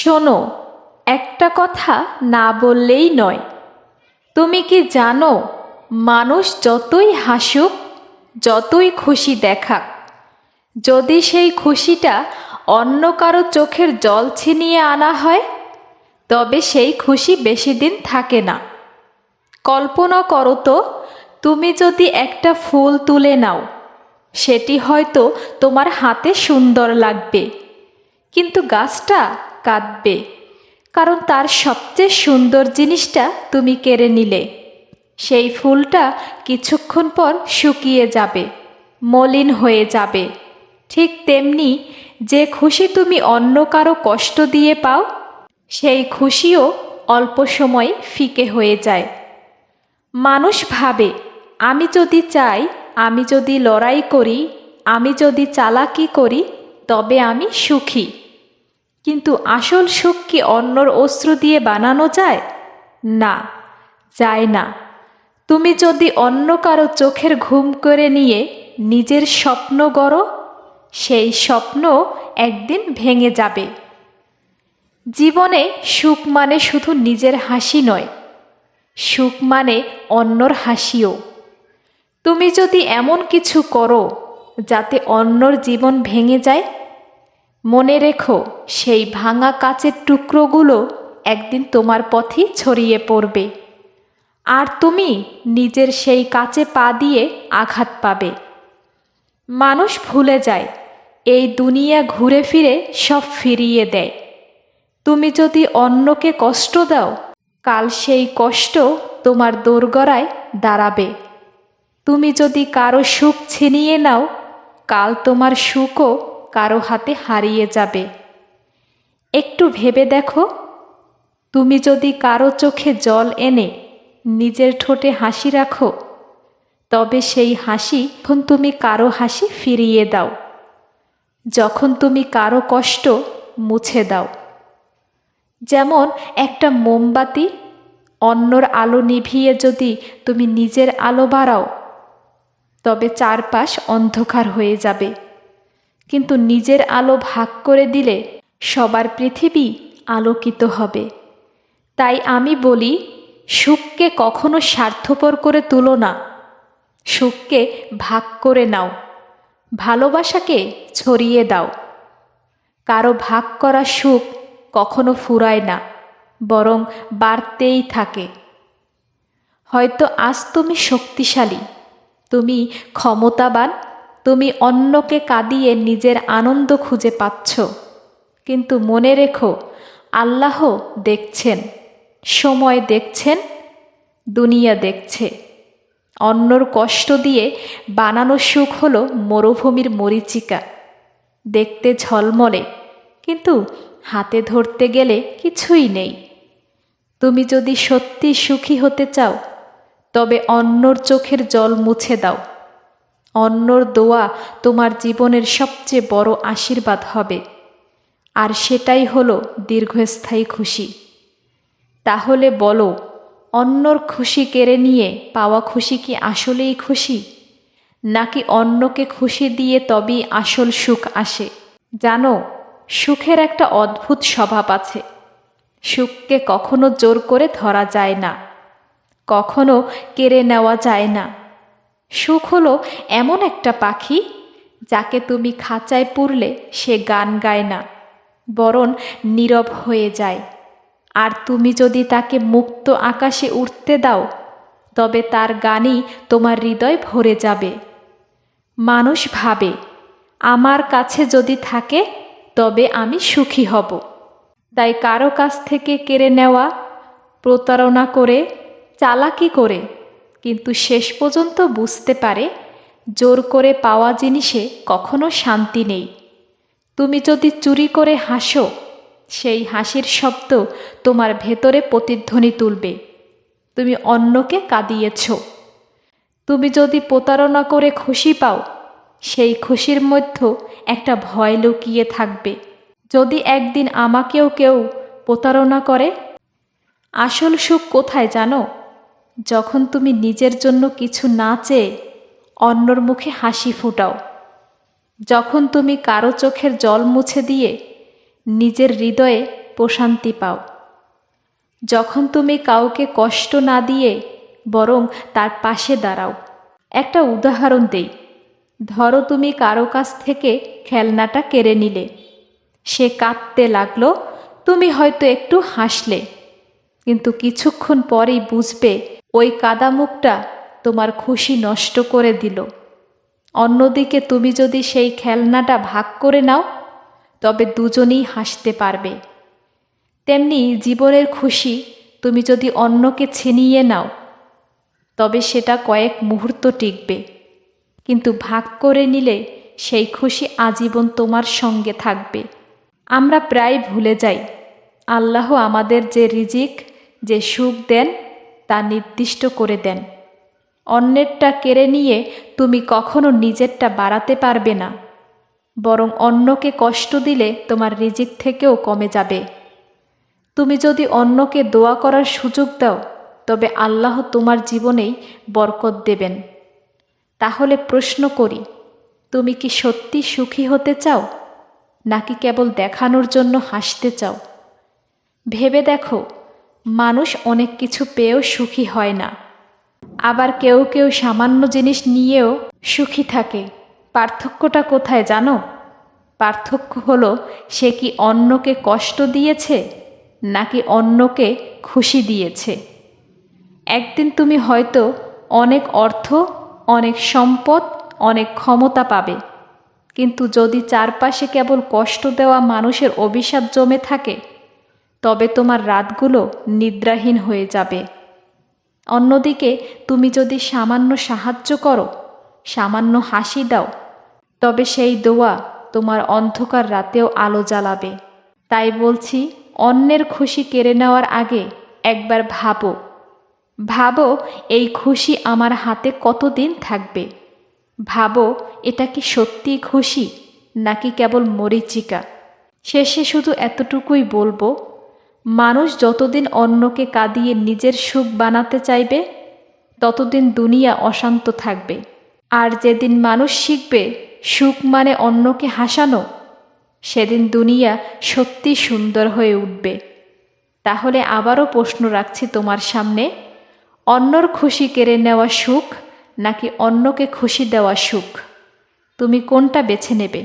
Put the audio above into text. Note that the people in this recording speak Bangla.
শোনো, একটা কথা না বললেই নয়। তুমি কি জানো, মানুষ যতই হাসুক, যতই খুশি দেখাক, যদি সেই খুশিটা অন্য কারো চোখের জল ছিনিয়ে আনা হয়, তবে সেই খুশি বেশি দিন থাকে না। কল্পনা করো তো, তুমি যদি একটা ফুল তুলে নাও, সেটি হয়তো তোমার হাতে সুন্দর লাগবে, কিন্তু গাছটা কাঁদবে, কারণ তার সবচেয়ে সুন্দর জিনিসটা তুমি কেড়ে নিলে। সেই ফুলটা কিছুক্ষণ পর শুকিয়ে যাবে, মলিন হয়ে যাবে। ঠিক তেমনি যে খুশি তুমি অন্য কারো কষ্ট দিয়ে পাও, সেই খুশিও অল্প সময় ফিকে হয়ে যায়। মানুষ ভাবে, আমি যদি চাই, আমি যদি লড়াই করি, আমি যদি চালাকি করি, তবে আমি সুখী। কিন্তু আসল সুখ কি অন্যর অশ্রু দিয়ে বানানো যায়? না, যায় না। তুমি যদি অন্য কারো চোখের ঘুম করে নিয়ে নিজের স্বপ্ন গড়ো, সেই স্বপ্ন একদিন ভেঙে যাবে। জীবনে সুখ মানে শুধু নিজের হাসি নয়, সুখ মানে অন্যর হাসিও। তুমি যদি এমন কিছু করো যাতে অন্যর জীবন ভেঙে যায়, মনে রেখো, সেই ভাঙা কাচের টুকরোগুলো একদিন তোমার পথেই ছড়িয়ে পড়বে, আর তুমি নিজের সেই কাচে পা দিয়ে আঘাত পাবে। মানুষ ভুলে যায়, এই দুনিয়া ঘুরে ফিরে সব ফিরিয়ে দেয়। তুমি যদি অন্যকে কষ্ট দাও, কাল সেই কষ্ট তোমার দোরগোড়ায় দাঁড়াবে। তুমি যদি কারো সুখ ছিনিয়ে নাও, কাল তোমার সুখও কারো হাতে হারিয়ে যাবে। একটু ভেবে দেখো, তুমি যদি কারো চোখে জল এনে নিজের ঠোঁটে হাসি রাখো, তবে সেই হাসি যখন তুমি কারো হাসি ফিরিয়ে দাও, যখন তুমি কারো কষ্ট মুছে দাও। যেমন একটা মোমবাতি অন্যর আলো নিভিয়ে যদি তুমি নিজের আলো বাড়াও, তবে চারপাশ অন্ধকার হয়ে যাবে। কিন্তু নিজের আলো ভাগ করে দিলে সবার পৃথিবী আলোকিত হবে। তাই আমি বলি, সুখকে কখনো স্বার্থপর করে তুলো না, সুখকে ভাগ করে নাও, ভালোবাসাকে ছড়িয়ে দাও। কারো ভাগ করা সুখ কখনো ফুরায় না, বরং বাড়তেই থাকে। হয়তো আজ তুমি শক্তিশালী, তুমি ক্ষমতাবান, তুমি অন্যকে কাঁদিয়ে নিজের আনন্দ খুঁজে পাচ্ছ, কিন্তু মনে রেখো, আল্লাহ দেখছেন, সময় দেখছেন, দুনিয়া দেখছে। অন্যর কষ্ট দিয়ে বানানো সুখ হলো মরুভূমির মরীচিকা, দেখতে ঝলমলে, কিন্তু হাতে ধরতে গেলে কিছুই নেই। তুমি যদি সত্যি সুখী হতে চাও, তবে অন্যর চোখের জল মুছে দাও। অন্যর দোয়া তোমার জীবনের সবচেয়ে বড় আশীর্বাদ হবে, আর সেটাই হলো দীর্ঘস্থায়ী খুশি। তাহলে বলো, অন্যর খুশি কেড়ে নিয়ে পাওয়া খুশি কি আসলেই খুশি, নাকি অন্যকে খুশি দিয়ে তবেই আসল সুখ আসে? জানো, সুখের একটা অদ্ভুত স্বভাব আছে। সুখকে কখনো জোর করে ধরা যায় না, কখনো কেড়ে নেওয়া যায় না। সুখ হলো এমন একটা পাখি, যাকে তুমি খাঁচায় পুরলে সে গান গায় না, বরং নীরব হয়ে যায়। আর তুমি যদি তাকে মুক্ত আকাশে উড়তে দাও, তবে তার গানই তোমার হৃদয় ভরে যাবে। মানুষ ভাবে, আমার কাছে যদি থাকে তবে আমি সুখী হব। তাই কারো কাছ থেকে কেড়ে নেওয়া, প্রতারণা করে, চালাকি করে, কিন্তু শেষ পর্যন্ত বুঝতে পারে, জোর করে পাওয়া জিনিসে কখনো শান্তি নেই। তুমি যদি চুরি করে হাসো, সেই হাসির শব্দ তোমার ভেতরে প্রতিধ্বনি তুলবে, তুমি অন্যকে কাঁদিয়েছ। তুমি যদি প্রতারণা করে খুশি পাও, সেই খুশির মধ্যে একটা ভয় লুকিয়ে থাকবে, যদি একদিন আমাকেও কেউ প্রতারণা করে। আসল সুখ কোথায় জানো? যখন তুমি নিজের জন্য কিছু না চেয়ে অন্যর মুখে হাসি ফুটাও, যখন তুমি কারো চোখের জল মুছে দিয়ে নিজের হৃদয়ে প্রশান্তি পাও। যখন তুমি কাউকে কষ্ট না দিয়ে বরং তার পাশে দাঁড়াও। একটা উদাহরণ দেই, ধরো তুমি কারো কাছ থেকে খেলনাটা কেড়ে নিলে, সে কাঁদতে লাগলো, তুমি হয়তো একটু হাসলে, কিন্তু কিছুক্ষণ পরেই বুঝবে ওই কাদা মুখটা তোমার খুশি নষ্ট করে দিল। অন্যদিকে তুমি যদি সেই খেলনাটা ভাগ করে নাও, তবে দুজনেই হাসতে পারবে। তেমনি জীবনের খুশি তুমি যদি অন্যকে ছিনিয়ে নাও, তবে সেটা কয়েক মুহূর্ত টিকবে, কিন্তু ভাগ করে নিলে সেই খুশি আজীবন তোমার সঙ্গে থাকবে। আমরা প্রায় ভুলে যাই, আল্লাহ আমাদের যে রিজিক, যে সুখ দেন তা নির্দিষ্ট করে দেন। অন্যেরটা কেড়ে নিয়ে তুমি কখনো নিজেরটা বাড়াতে পারবে না, বরং অন্যকে কষ্ট দিলে তোমার রিজিক থেকেও কমে যাবে। তুমি যদি অন্যকে দোয়া করার সুযোগ দাও, তবে আল্লাহ তোমার জীবনেই বরকত দেবেন। তাহলে প্রশ্ন করি, তুমি কি সত্যি সুখী হতে চাও, নাকি কেবল দেখানোর জন্য হাসতে চাও? ভেবে দেখো, মানুষ অনেক কিছু পেয়েও সুখী হয় না, আবার কেউ কেউ সামান্য জিনিস নিয়েও সুখী থাকে। পার্থক্যটা কোথায় জানো? পার্থক্য হলো সে কি অন্যকে কষ্ট দিয়েছে নাকি অন্যকে খুশি দিয়েছে। একদিন তুমি হয়তো অনেক অর্থ, অনেক সম্পদ, অনেক ক্ষমতা পাবে, কিন্তু যদি চারপাশে কেবল কষ্ট দেওয়া মানুষের অভিশাপ জমে থাকে, তবে তোমার রাতগুলো নিদ্রাহীন হয়ে যাবে। অন্যদিকে তুমি যদি সামান্য সাহায্য করো, সামান্য হাসি দাও, তবে সেই দোয়া তোমার অন্ধকার রাতেও আলো জ্বালাবে। তাই বলছি, অন্যের খুশি কেড়ে নেওয়ার আগে একবার ভাবো, ভাবো এই খুশি আমার হাতে কতদিন থাকবে। ভাবো এটা কি সত্যি খুশি নাকি কেবল মরীচিকা। শেষে শুধু এতটুকুই বলবো, মানুষ যতদিন অন্যকে কাঁদিয়ে নিজের সুখ বানাতে চাইবে, ততদিন দুনিয়া অশান্ত থাকবে। আর যেদিন মানুষ শিখবে সুখ মানে অন্যকে হাসানো, সেদিন দুনিয়া সত্যি সুন্দর হয়ে উঠবে। তাহলে আবারও প্রশ্ন রাখছি তোমার সামনে, অন্যর খুশি কেড়ে নেওয়া সুখ নাকি অন্যকে খুশি দেওয়া সুখ? তুমি কোনটা বেছে নেবে?